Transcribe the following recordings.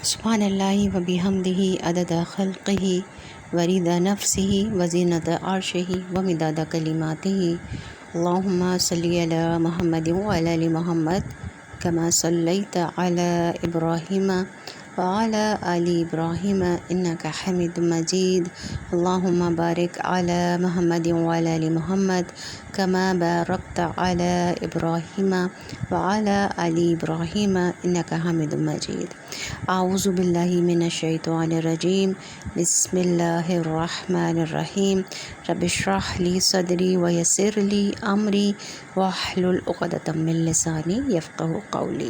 سبحان اللہ و بحمدہ عدد خلقہ ورضا نفسہ وزینت عرشہ ومداد کلماتہ۔ اللہم صلی علی محمد وعلی آل محمد کما صلیت علی ابراہیم وعلی آل ابراہیم انک حمید مجید۔ اللہم بارک علی محمد وعلی آل محمد کما بارکت علی ابراہیم وعلی آل ابراہیم انک حمید مجید۔ اعوذ باللہ من الشیطان الرجیم، بسم اللہ الرحمن الرحیم۔ رب اشرح لی صدری ویسر لی امری واحلل عقدۃ من لسانی یفقہوا قولی۔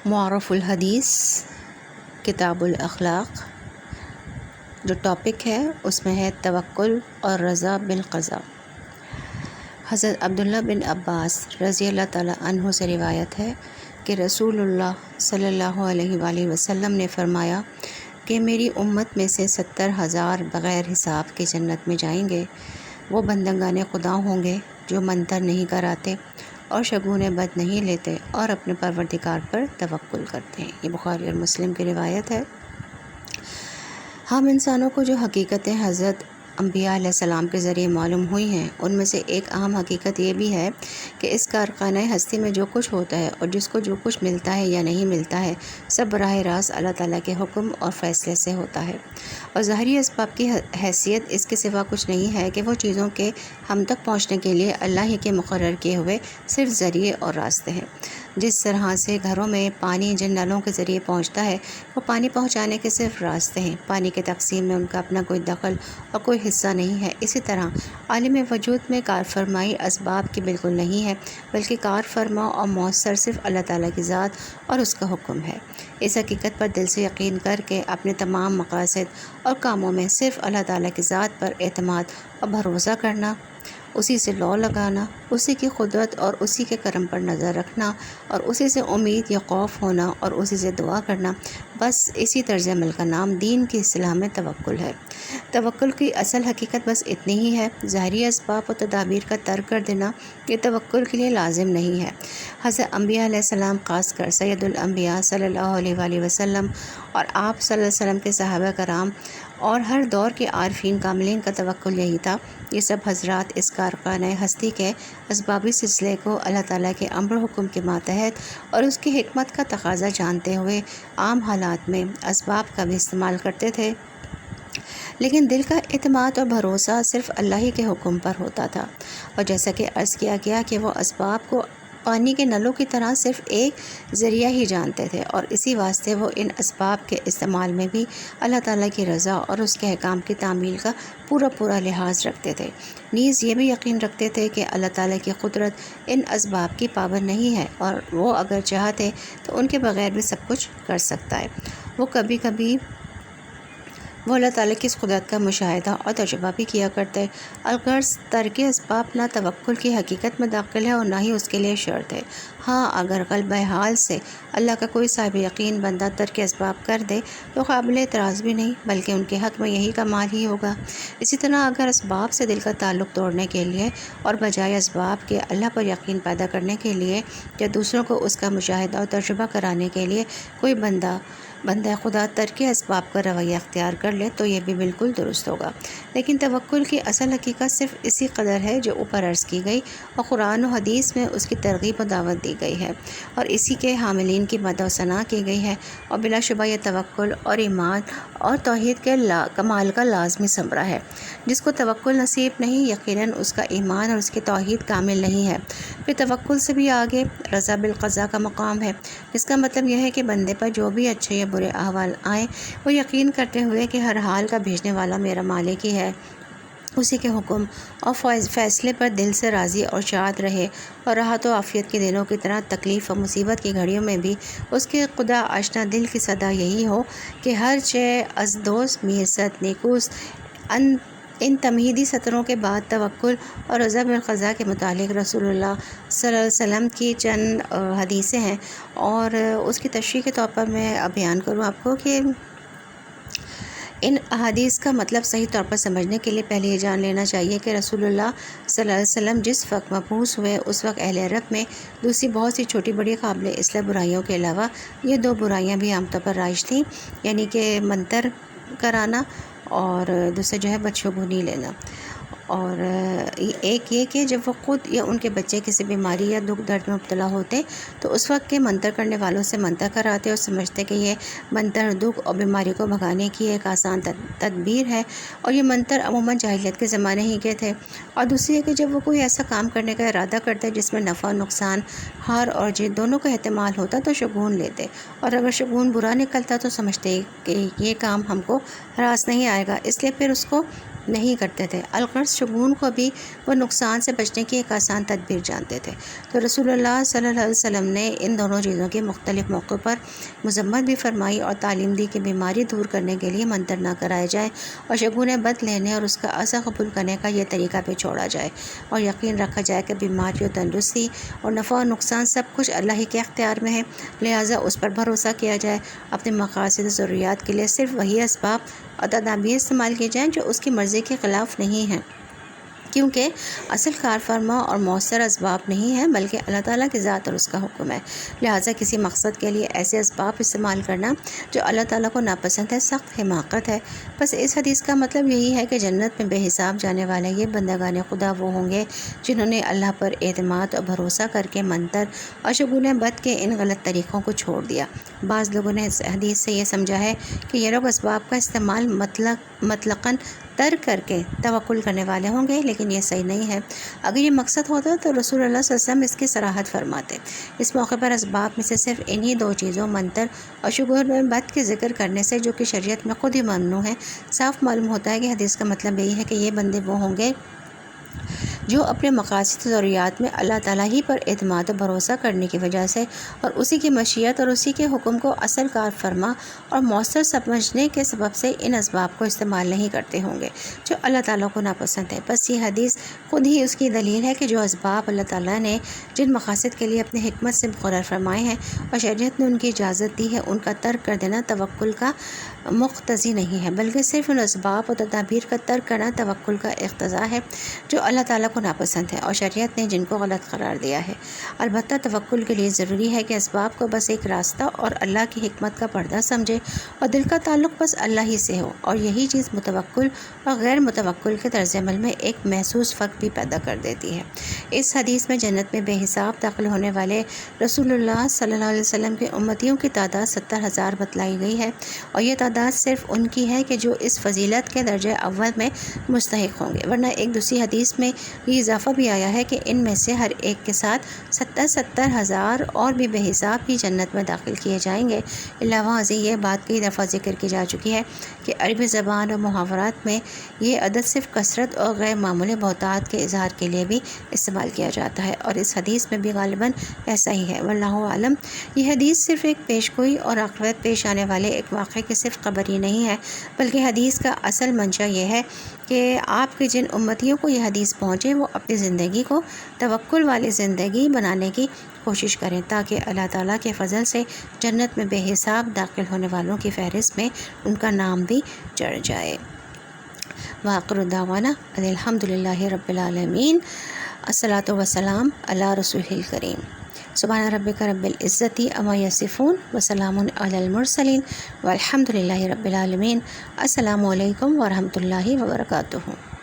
معرف الحدیث کتاب الاخلاق، جو ٹاپک ہے اس میں ہے توکل اور رضا بالقضاء۔ حضرت عبداللہ بن عباس رضی اللہ تعالیٰ عنہ سے روایت ہے کہ رسول اللہ صلی اللہ علیہ وآلہ وسلم نے فرمایا کہ میری امت میں سے 70,000 بغیر حساب کے جنت میں جائیں گے۔ وہ بندگان خدا ہوں گے جو منتر نہیں کراتے اور شگون بد نہیں لیتے اور اپنے پروردگار پر توکل کرتے ہیں۔ یہ بخاری اور مسلم کی روایت ہے۔ ہم انسانوں کو جو حقیقتیں حضرت انبیاء علیہ السلام کے ذریعے معلوم ہوئی ہیں، ان میں سے ایک اہم حقیقت یہ بھی ہے کہ اس کارخانہ ہستی میں جو کچھ ہوتا ہے اور جس کو جو کچھ ملتا ہے یا نہیں ملتا ہے، سب براہ راست اللہ تعالیٰ کے حکم اور فیصلے سے ہوتا ہے، اور ظاہری اسباب کی حیثیت اس کے سوا کچھ نہیں ہے کہ وہ چیزوں کے ہم تک پہنچنے کے لیے اللہ ہی کے مقرر کیے ہوئے صرف ذریعے اور راستے ہیں۔ جس طرح سے گھروں میں پانی جن نلوں کے ذریعے پہنچتا ہے، وہ پانی پہنچانے کے صرف راستے ہیں، پانی کی تقسیم میں ان کا اپنا کوئی دخل اور کوئی حصہ نہیں ہے۔ اسی طرح عالم وجود میں کار فرمائی اسباب کی بالکل نہیں ہے، بلکہ کار فرما اور مؤثر صرف اللہ تعالیٰ کی ذات اور اس کا حکم ہے۔ اس حقیقت پر دل سے یقین کر کے اپنے تمام مقاصد اور کاموں میں صرف اللہ تعالیٰ کی ذات پر اعتماد اور بھروسہ کرنا، اسی سے لو لگانا، اسی کی قدرت اور اسی کے کرم پر نظر رکھنا، اور اسی سے امید یا خوف ہونا اور اسی سے دعا کرنا، بس اسی طرز عمل کا نام دین کی اصطلاح میں توکل ہے۔ توکل کی اصل حقیقت بس اتنی ہی ہے۔ ظاہری اسباب و تدابیر کا ترک کر دینا یہ توکل کے لیے لازم نہیں ہے۔ حضرت انبیاء علیہ السلام، خاص کر سید الانبیاء صلی اللہ علیہ وآلہ وسلم اور آپ صلی اللہ علیہ وسلم کے صحابہ کرام اور ہر دور کے عارفین کاملین کا توکل یہی تھا۔ یہ سب حضرات اس کارخانہ ہستی کے اسبابی سلسلے کو اللہ تعالیٰ کے امر و حکم کے ماتحت اور اس کی حکمت کا تقاضا جانتے ہوئے عام حالات میں اسباب کا بھی استعمال کرتے تھے، لیکن دل کا اعتماد اور بھروسہ صرف اللہ ہی کے حکم پر ہوتا تھا۔ اور جیسا کہ عرض کیا گیا کہ وہ اسباب کو پانی کے نلوں کی طرح صرف ایک ذریعہ ہی جانتے تھے، اور اسی واسطے وہ ان اسباب کے استعمال میں بھی اللہ تعالیٰ کی رضا اور اس کے احکام کی تعمیل کا پورا لحاظ رکھتے تھے۔ نیز یہ بھی یقین رکھتے تھے کہ اللہ تعالیٰ کی قدرت ان اسباب کی پابند نہیں ہے، اور وہ اگر چاہتے تو ان کے بغیر بھی سب کچھ کر سکتا ہے۔ وہ اللہ تعالیٰ کی اس قدرت کا مشاہدہ اور تجربہ بھی کیا کرتے۔ الغرض ترک اسباب نہ توکل کی حقیقت میں داخل ہے اور نہ ہی اس کے لیے شرط ہے۔ ہاں، اگر غلبہ حال سے اللہ کا کوئی صاحب یقین بندہ ترک اسباب کر دے تو قابل اعتراض بھی نہیں، بلکہ ان کے حق میں یہی کمال ہی ہوگا۔ اسی طرح اگر اسباب سے دل کا تعلق توڑنے کے لیے اور بجائے اسباب کے اللہ پر یقین پیدا کرنے کے لیے یا دوسروں کو اس کا مشاہدہ اور تجربہ کرانے کے لیے کوئی بندہ خدا ترک اسباب کا رویہ اختیار کر لے تو یہ بھی بالکل درست ہوگا۔ لیکن توکل کی اصل حقیقت صرف اسی قدر ہے جو اوپر عرض کی گئی، اور قرآن و حدیث میں اس کی ترغیب و دعوت دی گئی ہے، اور اسی کے حاملین کی مدح و ثنا کی گئی ہے، اور بلا شبہ یہ توکل اور ایمان اور توحید کے کمال کا لازمی ثمرہ ہے۔ جس کو توکل نصیب نہیں، یقیناً اس کا ایمان اور اس کی توحید کامل نہیں ہے۔ پھر توکل سے بھی آگے رضا بالقضاء کا مقام ہے، جس کا مطلب یہ ہے کہ بندے پر جو بھی اچھے یا برے احوال آئیں، وہ یقین کرتے ہوئے کہ ہر حال کا بھیجنے والا میرا مالک ہی ہے، اسی کے حکم اور فیصلے پر دل سے راضی اور شاد رہے، اور راحت و عافیت کے دنوں کی طرح تکلیف اور مصیبت کی گھڑیوں میں بھی اس کے خدا آشنا دل کی صدا یہی ہو کہ ہر چے از دوست میرست نیکوست۔ ان تمہیدی سطروں کے بعد توکل اور رضا بالقضاء کے متعلق رسول اللہ صلی اللہ علیہ وسلم کی چند حدیثیں ہیں، اور اس کی تشریح کے طور پر میں بیان کروں آپ کو کہ ان احادیث کا مطلب صحیح طور پر سمجھنے کے لیے پہلے یہ جان لینا چاہیے کہ رسول اللہ صلی اللہ علیہ وسلم جس وقت مبعوث ہوئے اس وقت اہل عرب میں دوسری بہت سی چھوٹی بڑی قابل اصلاح برائیوں کے علاوہ یہ 2 برائیاں بھی عام طور پر رائج تھیں، یعنی کہ منتر کرانا اور دوسرا جو ہے بدشگونی لینا۔ اور ایک یہ کہ جب وہ خود یا ان کے بچے کسی بیماری یا دکھ درد میں مبتلا ہوتے تو اس وقت کے منتر کرنے والوں سے منتر کراتے اور سمجھتے کہ یہ منتر دکھ اور بیماری کو بھگانے کی ایک آسان تدبیر ہے، اور یہ منتر عموماً جاہلیت کے زمانے ہی کے تھے۔ اور دوسری ہے کہ جب وہ کوئی ایسا کام کرنے کا ارادہ کرتے جس میں نفع نقصان، ہار اور جیت دونوں کا احتمال ہوتا تو شگون لیتے، اور اگر شگون برا نکلتا تو سمجھتے کہ یہ کام ہم کو راس نہیں آئے گا، اس لیے پھر اس کو نہیں کرتے تھے۔ الغرض شگون کو بھی وہ نقصان سے بچنے کی ایک آسان تدبیر جانتے تھے۔ تو رسول اللہ صلی اللہ علیہ وسلم نے ان دونوں چیزوں کی مختلف موقعوں پر مذمت بھی فرمائی اور تعلیم دی کہ بیماری دور کرنے کے لیے منتر نہ کرائے جائے، اور شگون بد لینے اور اس کا اثر قبول کرنے کا یہ طریقہ بھی چھوڑا جائے، اور یقین رکھا جائے کہ بیماری اور تندرستی اور نفع اور نقصان سب کچھ اللہ ہی کے اختیار میں ہے، لہٰذا اس پر بھروسہ کیا جائے۔ اپنے مقاصد و ضروریات کے لیے صرف وہی اسباب اور تدابیر استعمال کی جائیں جو اس کی مرضی کے خلاف نہیں ہیں، کیونکہ اصل کار فرما اور مؤثر اسباب نہیں ہیں بلکہ اللہ تعالیٰ کی ذات اور اس کا حکم ہے، لہٰذا کسی مقصد کے لیے ایسے اسباب استعمال کرنا جو اللہ تعالیٰ کو ناپسند ہے سخت حماقت ہے۔ بس اس حدیث کا مطلب یہی ہے کہ جنت میں بے حساب جانے والے یہ بندگان خدا وہ ہوں گے جنہوں نے اللہ پر اعتماد اور بھروسہ کر کے منتر اور شگون بد کے ان غلط طریقوں کو چھوڑ دیا۔ بعض لوگوں نے اس حدیث سے یہ سمجھا ہے کہ یہ لوگ اسباب کا استعمال مطلقاً ترک کر کے توکل کرنے والے ہوں گے، لیکن یہ صحیح نہیں ہے۔ اگر یہ مقصد ہوتا تو رسول اللہ صلی اللہ علیہ وسلم اس کی صراحت فرماتے۔ اس موقع پر اسباب میں سے صرف انہی 2 چیزوں منتر اور شگون بد کے ذکر کرنے سے جو کہ شریعت میں خود ہی ممنوع ہے، صاف معلوم ہوتا ہے کہ حدیث کا مطلب یہی ہے کہ یہ بندے وہ ہوں گے جو اپنے مقاصد و ضروریات میں اللہ تعالیٰ ہی پر اعتماد و بھروسہ کرنے کی وجہ سے اور اسی کی مشیت اور اسی کے حکم کو اصل کار فرما اور مؤثر سمجھنے کے سبب سے ان اسباب کو استعمال نہیں کرتے ہوں گے جو اللہ تعالیٰ کو ناپسند ہے۔ بس یہ حدیث خود ہی اس کی دلیل ہے کہ جو اسباب اللہ تعالیٰ نے جن مقاصد کے لیے اپنی حکمت سے مقرر فرمائے ہیں اور شریعت نے ان کی اجازت دی ہے، ان کا ترک کر دینا توکل کا مقتضی نہیں ہے، بلکہ صرف ان اسباب اور تدابیر کا ترک کرنا توکل کا اقتضا ہے جو اللہ تعالیٰ کو ناپسند ہے اور شریعت نے جن کو غلط قرار دیا ہے۔ البتہ توکل کے لیے ضروری ہے کہ اسباب کو بس ایک راستہ اور اللہ کی حکمت کا پردہ سمجھے اور دل کا تعلق بس اللہ ہی سے ہو، اور یہی چیز متوکل اور غیر متوکل کے طرز عمل میں ایک محسوس فرق بھی پیدا کر دیتی ہے۔ اس حدیث میں جنت میں بے حساب داخل ہونے والے رسول اللہ صلی اللہ علیہ وسلم کے امتیوں کی تعداد 70,000 بتلائی گئی ہے، اور یہ تعداد صرف ان کی ہے کہ جو اس فضیلت کے درجہ اول میں مستحق ہوں گے، ورنہ ایک دوسری حدیث میں یہ اضافہ بھی آیا ہے کہ ان میں سے ہر ایک کے ساتھ 70,000 اور بھی بے حساب ہی جنت میں داخل کیے جائیں گے۔ علاوہ ازیں یہ بات کئی دفعہ ذکر کی جا چکی ہے کہ عربی زبان اور محاورات میں یہ عدد صرف کثرت اور غیر معمولی بہتات کے اظہار کے لیے بھی استعمال کیا جاتا ہے، اور اس حدیث میں بھی غالباً ایسا ہی ہے، واللہ عالم۔ یہ حدیث صرف ایک پیشگوئی اور عاقبت پیش آنے والے ایک واقعے کی صرف خبر ہی نہیں ہے، بلکہ حدیث کا اصل منشا یہ ہے کہ آپ کے جن امتیوں کو یہ حدیث پہنچے وہ اپنی زندگی کو توکل والی زندگی بنانے کی کوشش کریں تاکہ اللہ تعالیٰ کے فضل سے جنت میں بے حساب داخل ہونے والوں کی فہرست میں ان کا نام بھی چڑھ جائے۔ وآخر دعوانا ان الحمد للہ رب العالمین۔ الصلاۃ والسلام علی رسول الکریم۔ سبحان ربک رب العزت عما یصفون وسلام علی المرسلین والحمد للہ رب العالمین۔ السلام علیکم ورحمۃ اللہ وبرکاتہ۔